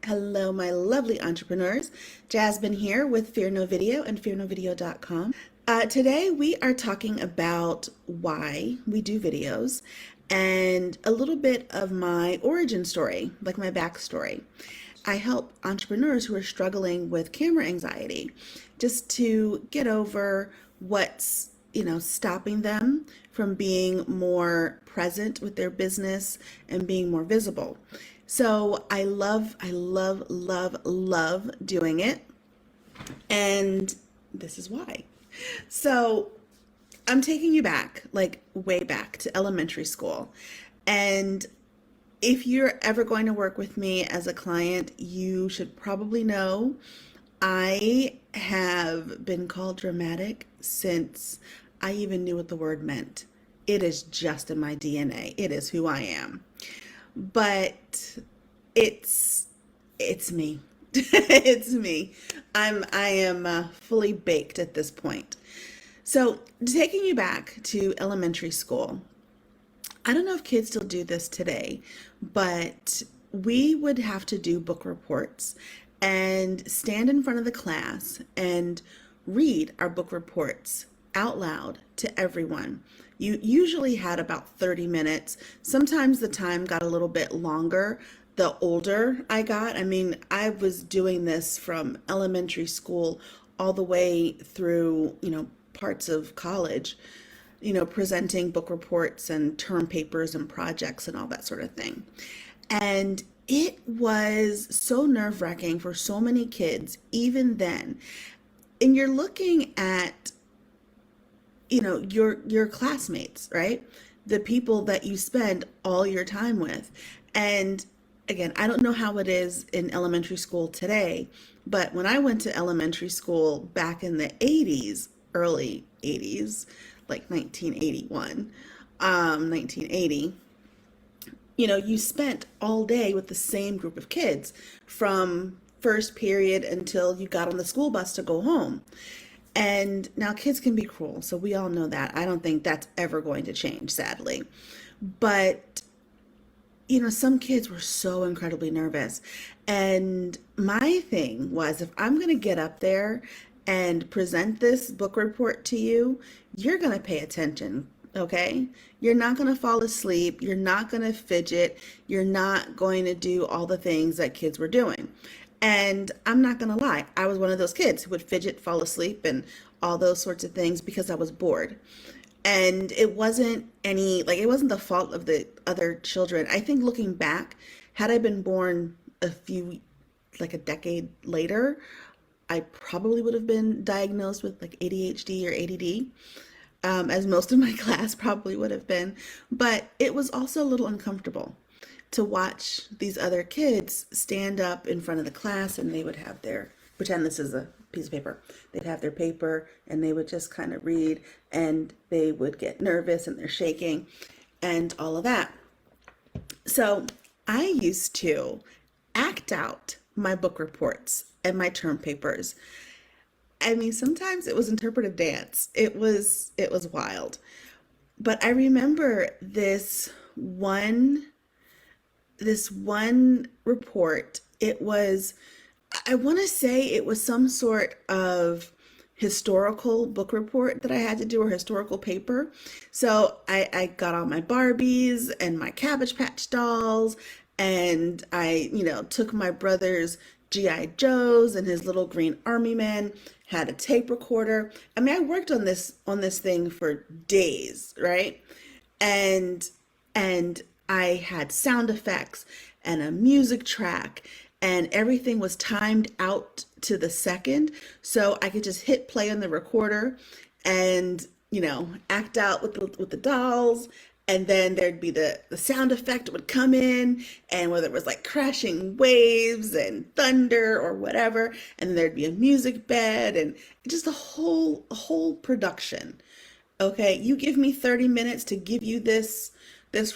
Hello, my lovely entrepreneurs. Jasmine here with Fear No Video and fearnovideo.com. Today we are talking about why we do videos and a little bit of my origin story, like my backstory. I help entrepreneurs who are struggling with camera anxiety just to get over what's, stopping them from being more present with their business and being more visible. So I love doing it. And this is why. So I'm taking you back, like way back to elementary school. And if you're ever going to work with me as a client, you should probably know I have been called dramatic since I even knew what the word meant. It is just in my DNA. It is who I am. But it's it's me. It's me. I am fully baked at this point. So, taking you back to elementary school, I don't know if kids still do this today, but we would have to do book reports and stand in front of the class and read our book reports out loud to everyone. You usually had about 30 minutes. Sometimes the time got a little bit longer the older I got. I mean, I was doing this from elementary school all the way through, parts of college, presenting book reports and term papers and projects and all that sort of thing. And it was so nerve-wracking for so many kids, even then. And you're looking at, your classmates, right? The people that you spend all your time with. And again, I don't know how it is in elementary school today, but when I went to elementary school back in the 80s, early 80s, like 1981, 1980, you spent all day with the same group of kids from first period until you got on the school bus to go home. And now kids can be cruel, so we all know that. I don't think that's ever going to change, sadly. But some kids were so incredibly nervous. And my thing was, if I'm going to get up there and present this book report to you, you're going to pay attention, okay? You're not going to fall asleep. You're not going to fidget. You're not going to do all the things that kids were doing. And I'm not going to lie, I was one of those kids who would fidget, fall asleep, and all those sorts of things because I was bored. And it wasn't it wasn't the fault of the other children. I think looking back, had I been born like a decade later, I probably would have been diagnosed with like ADHD or ADD, as most of my class probably would have been. But it was also a little uncomfortable to watch these other kids stand up in front of the class, and they would have pretend this is a piece of paper. They'd have their paper and they would just kind of read, and they would get nervous and they're shaking and all of that. So I used to act out my book reports and my term papers. I mean, sometimes it was interpretive dance. It was wild. But I remember this one report. I want to say it was some sort of historical book report that I had to do, or historical paper. So I got all my Barbies and my Cabbage Patch dolls, and I, took my brother's G.I. Joes and his little green army men, had a tape recorder. I mean, I worked on this thing for days, right? And and I had sound effects and a music track, and everything was timed out to the second, so I could just hit play on the recorder and act out with the dolls. And then there'd be the sound effect would come in, and whether it was like crashing waves and thunder or whatever, and there'd be a music bed and just a whole production. Okay, you give me 30 minutes to give you this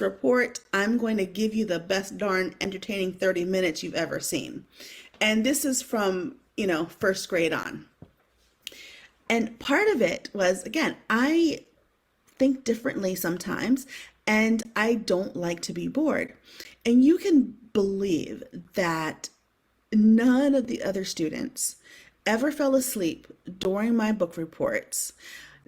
report, I'm going to give you the best darn entertaining 30 minutes you've ever seen. And this is from, first grade on. And part of it was, again, I think differently sometimes, and I don't like to be bored. And you can believe that none of the other students ever fell asleep during my book reports.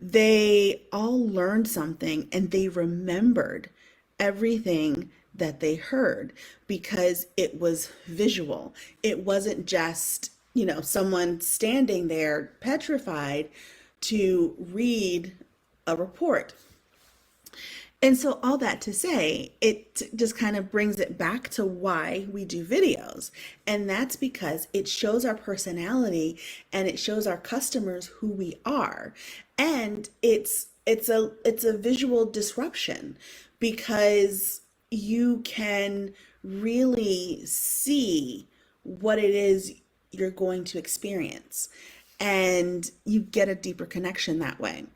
They all learned something and they remembered everything that they heard because it was visual. It wasn't just, someone standing there petrified to read a report. And so, all that to say, just kind of brings it back to why we do videos. And that's because it shows our personality and it shows our customers who we are. And it's a visual disruption because you can really see what it is you're going to experience and you get a deeper connection that way.